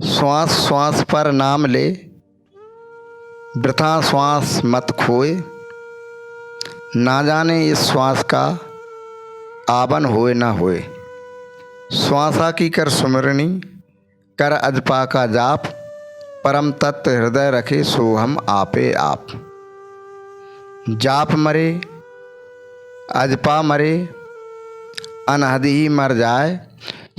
श्वास श्वास पर नाम ले, वृथा श्वास मत खोए। ना जाने इस श्वास का आवन होए ना होए। श्वासा की कर सुमिरनी, कर अजपा का जाप। परम तत्व हृदय रखे सो हम आपे आप। जाप मरे अजपा मरे, अनहद ही मर जाए।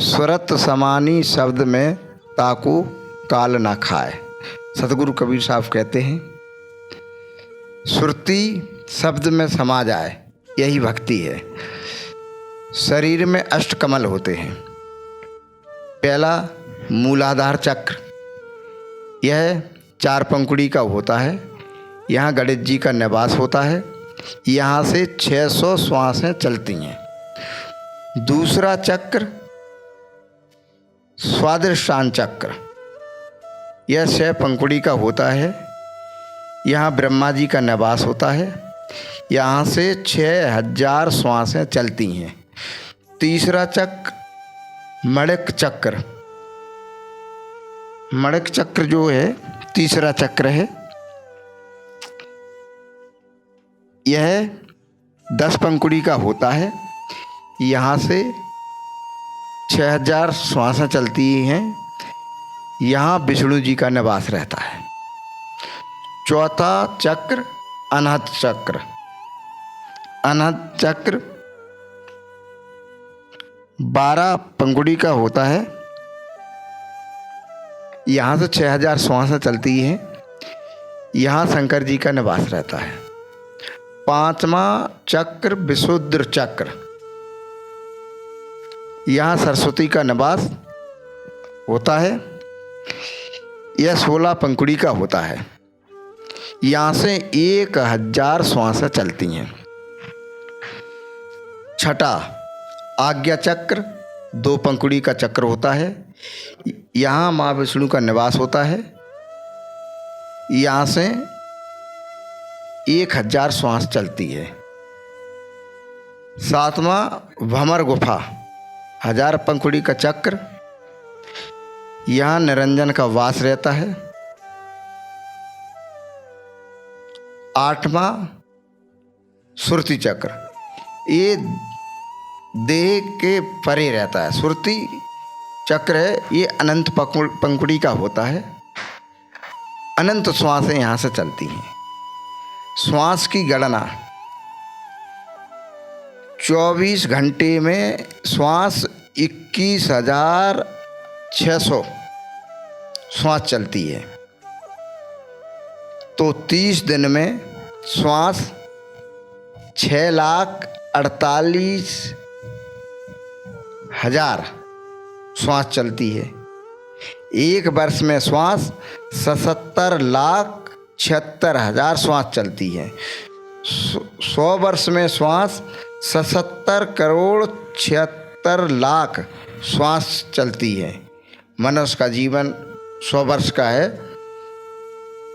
सुरत समानी शब्द में ताको काल ना खाए। सतगुरु कबीर साहब कहते हैं, सुरती शब्द में समा जाए, यही भक्ति है। शरीर में अष्टकमल होते हैं। पहला मूलाधार चक्र, यह 4 पंखुड़ी का होता है। यहाँ गणेश जी का निवास होता है। यहाँ से 600 श्वासें चलती हैं। दूसरा चक्र स्वादिष्टान चक्र, यह 6 पंखुड़ी का होता है। यहाँ ब्रह्मा जी का निवास होता है। यहाँ से 6000 श्वासें चलती हैं। तीसरा चक्र मणिक चक्र, मणिक चक्र जो है तीसरा चक्र है। यह 10 पंखुड़ी का होता है। यहाँ से 6000 श्वासें चलती हैं। यहाँ विष्णु जी का निवास रहता है। चौथा चक्र अनहद चक्र, अनहद चक्र 12 पंखुड़ी का होता है। यहाँ से 6000 श्वासें चलती हैं। यहाँ शंकर जी का निवास रहता है। पांचवा चक्र विशुद्ध चक्र, यहाँ सरस्वती का निवास होता है। यह 16 पंखुड़ी का होता है। यहाँ से 1000 श्वासें चलती हैं। छठा आज्ञा चक्र 2 पंखुड़ी का चक्र होता है। यहाँ माँ विष्णु का निवास होता है। यहाँ से 1000 श्वास चलती है। सातवां भमर गुफा 1000 पंखुड़ी का चक्र, यहाँ निरंजन का वास रहता है। 8वां सुरति चक्र, ये देह के परे रहता है। सुरति चक्र है, ये अनंत पंखुड़ी का होता है। अनंत श्वासें यहाँ से चलती हैं। श्वास की गणना 24 घंटे में श्वास 21,600 श्वास चलती है। तो 30 दिन में श्वास 6,48,000 श्वास चलती है। एक वर्ष में श्वास 77,76,000 श्वास चलती है। 100 वर्ष में श्वास 77,76,00,000 श्वास चलती है। मनुष्य का जीवन 100 वर्ष का है,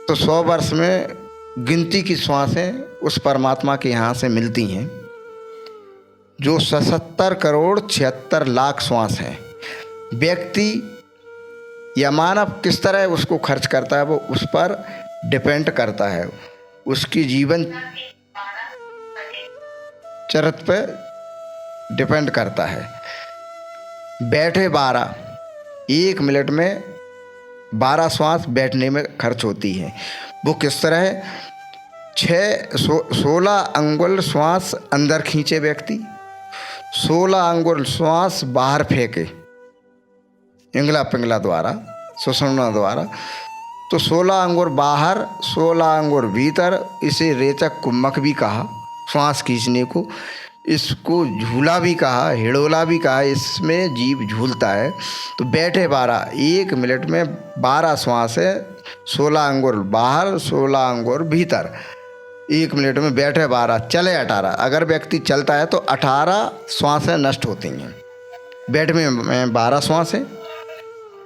तो 100 वर्ष में गिनती की श्वासें उस परमात्मा के यहाँ से मिलती हैं जो 77,76,00,000 श्वास हैं। व्यक्ति या मानव किस तरह उसको खर्च करता है, वो उस पर डिपेंड करता है। उसकी जीवन चरित्र पे डिपेंड करता है। बैठे 12, 1 मिनट में 12 श्वास बैठने में खर्च होती है। वो किस तरह है? 16 अंगुल श्वास अंदर खींचे व्यक्ति, 16 अंगुल श्वास बाहर फेंके इंगला पिंगला द्वारा, सुषुम्ना द्वारा। तो 16 अंगुर बाहर, 16 अंगुर भीतर। इसे रेचक कुम्मक भी कहा, श्वास खींचने को। इसको झूला भी कहा, हिड़ोला भी कहा। इसमें जीव झूलता है। तो बैठे 12, 1 मिनट में 12 श्वास है। 16 अंगुर बाहर, 16 अंगुर भीतर। 1 मिनट में बैठे 12, चले 18। अगर व्यक्ति चलता है तो 18 श्वासें नष्ट होती हैं। बैठ में 12 श्वासें,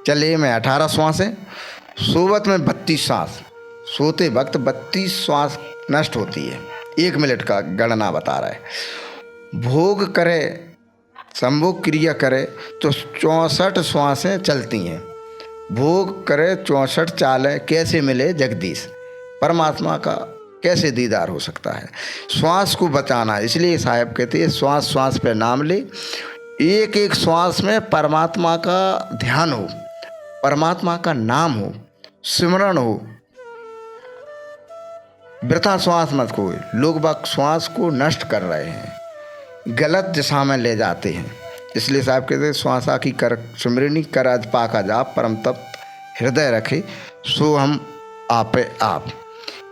चले में 18 श्वासें, सोवत में 32 श्वास, सोते वक्त 32 श्वास नष्ट होती है। 1 मिनट का गणना बता रहा है। भोग करे, संभोग क्रिया करे तो 64 श्वासें चलती हैं। भोग करे 64 चाले, कैसे मिले जगदीश। परमात्मा का कैसे दीदार हो सकता है। श्वास को बचाना, इसलिए साहब कहते हैं श्वास श्वास पे नाम ले। एक एक श्वास में परमात्मा का ध्यान हो, परमात्मा का नाम हो, सिमरण हो। वृथा श्वास मत खोए। लोग बाग श्वास को नष्ट कर रहे हैं, गलत दिशा में ले जाते हैं। इसलिए साहब कहते हैं श्वासा की कर सुमरनी, कर अज पाका जाप, परम तत्व हृदय रखे सो हम आपे आप।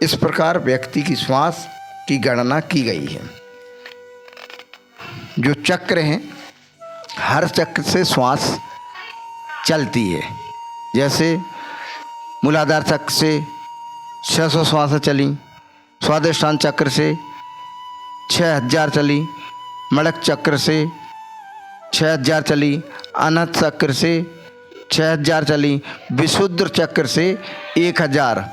इस प्रकार व्यक्ति की श्वास की गणना की गई है। जो चक्र हैं, हर चक्र से श्वास चलती है। जैसे मूलाधार चक्र से 600 श्वासें चली, स्वादिष्ठान चक्र से 6000 चली, मड़क चक्र से 6000 चली, अनहत चक्र से 6000 चली, विशुद्ध चक्र से 1000,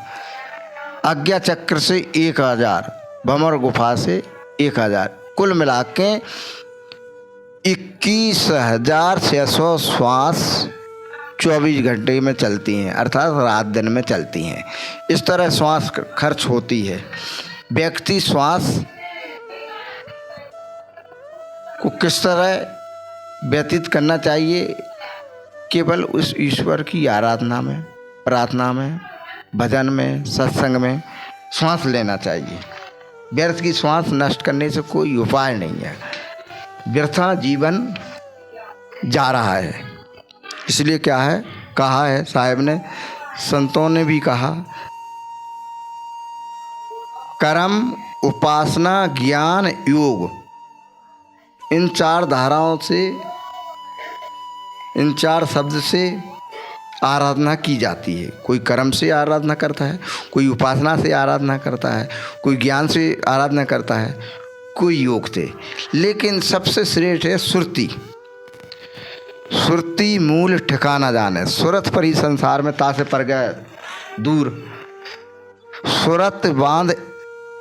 आज्ञा चक्र से 1000, भंवर गुफा से 1000, कुल मिला के 21,600 श्वास 24 घंटे में चलती हैं, अर्थात रात दिन में चलती हैं। इस तरह श्वास खर्च होती है। व्यक्ति श्वास को किस तरह व्यतीत करना चाहिए, केवल उस ईश्वर की आराधना में, प्रार्थना में, भजन में, सत्संग में श्वास लेना चाहिए। व्यर्थ की श्वास नष्ट करने से कोई उपाय नहीं है। व्यर्था जीवन जा रहा है। इसलिए क्या है, कहा है साहब ने, संतों ने भी कहा, कर्म, उपासना, ज्ञान, योग, इन 4 धाराओं से, इन 4 शब्द से आराधना की जाती है। कोई कर्म से आराधना करता है, कोई उपासना से आराधना करता है, कोई ज्ञान से आराधना करता है, कोई योग से। लेकिन सबसे श्रेष्ठ है सुरती। सुरती मूल ठिकाना जाने, सुरत पर ही संसार में तासे पर गए दूर। सुरत बांध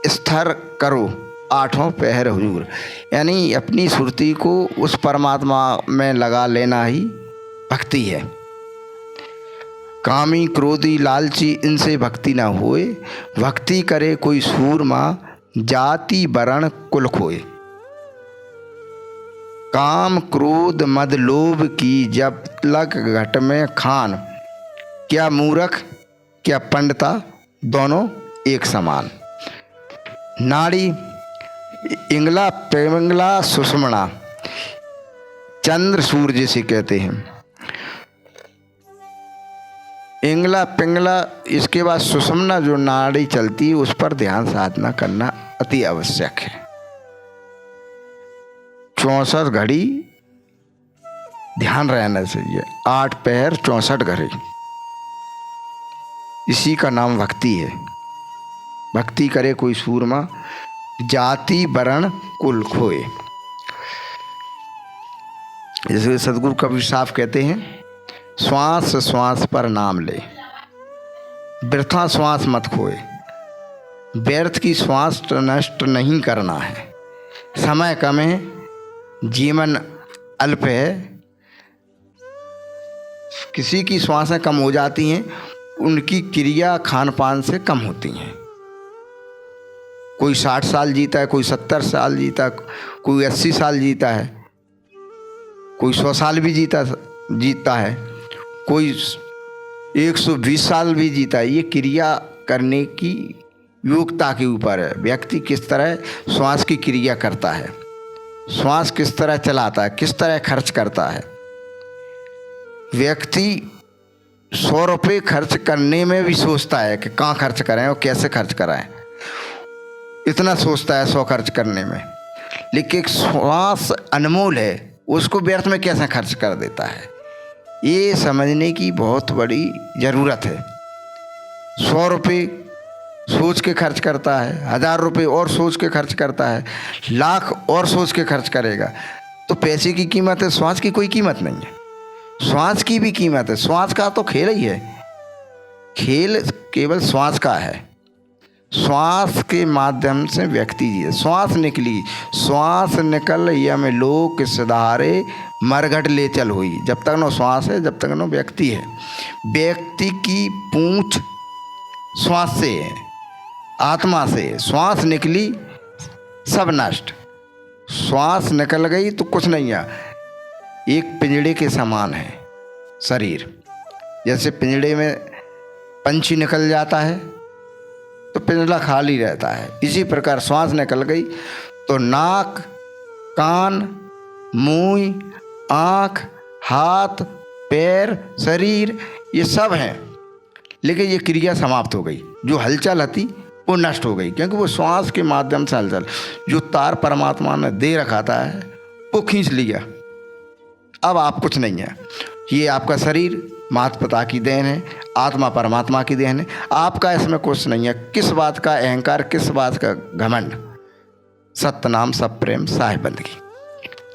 स्थिर करो, 8 पहर हुजूर। यानी अपनी सुरती को उस परमात्मा में लगा लेना ही भक्ति है। कामी, क्रोधी, लालची, इनसे भक्ति ना होए। भक्ति करे कोई सूरमा, जाति वर्ण कुल खोए। काम, क्रोध, मद, लोभ की जब लग घट में खान, क्या मूर्ख क्या पंडिता, दोनों एक समान। नाड़ी, इंगला, पिंगला, सुषुम्ना, चंद्र सूर्य से कहते हैं। इंगला, पिंगला, इसके बाद सुषुम्ना जो नाड़ी चलती है, उस पर ध्यान साधना करना अति आवश्यक है। 64 घड़ी ध्यान रहना चाहिए, 8 पहर 64 घड़ी। इसी का नाम भक्ति है। भक्ति करे कोई सूरमा, जाति वर्ण कुल खोए। जैसे सदगुरु कबीर साहब कहते हैं, श्वास श्वास पर नाम ले, वृथा श्वास मत खोए। व्यर्थ की श्वास नष्ट नहीं करना है। समय कम है, जीवन अल्प है। किसी की श्वासें कम हो जाती हैं, उनकी क्रिया खान पान से कम होती हैं। कोई 60 साल जीता है, कोई 70 साल जीता, कोई 80 साल जीता है, कोई 100 साल भी जीता है, कोई 120 साल भी जीता है। ये क्रिया करने की योग्यता के ऊपर है। व्यक्ति किस तरह श्वास की क्रिया करता है, श्वास किस तरह चलाता है, किस तरह खर्च करता है। व्यक्ति 100 रुपये खर्च करने में भी सोचता है कि कहाँ खर्च करें और कैसे खर्च कराएं, इतना सोचता है 100 खर्च करने में। लेकिन एक श्वास अनमोल है, उसको व्यर्थ में कैसे खर्च कर देता है, ये समझने की बहुत बड़ी ज़रूरत है। 100 रुपये सोच के खर्च करता है, 1000 रुपये और सोच के खर्च करता है, लाख और सोच के खर्च करेगा। तो पैसे की कीमत है, श्वास की कोई कीमत नहीं है। श्वास की भी कीमत है। श्वास का तो खेल ही है, खेल केवल श्वास का है। श्वास के माध्यम से व्यक्ति जी श्वास निकली, श्वास निकल यम लोक सिधारे मरघट ले चल हुई। जब तक नो श्वास है, जब तक नो व्यक्ति है। व्यक्ति की पूंछ श्वास से है, आत्मा से। श्वास निकली सब नष्ट, श्वास निकल गई तो कुछ नहीं है। एक पिंजड़े के समान है शरीर। जैसे पिंजड़े में पंछी निकल जाता है तो पिंजड़ा खाली रहता है, इसी प्रकार श्वास निकल गई तो नाक, कान, मुंह, आँख, हाथ, पैर, शरीर ये सब हैं, लेकिन ये क्रिया समाप्त हो गई। जो हलचल थी वो नष्ट हो गई, क्योंकि वो श्वास के माध्यम से हलचल, जो तार परमात्मा ने दे रखा था वो खींच लिया। अब आप कुछ नहीं है। ये आपका शरीर माता पिता की देन है, आत्मा परमात्मा की देन है। आपका इसमें कुछ नहीं है। किस बात का अहंकार, किस बात का घमंड। सत्य नाम सब प्रेम साहिब बंदगी।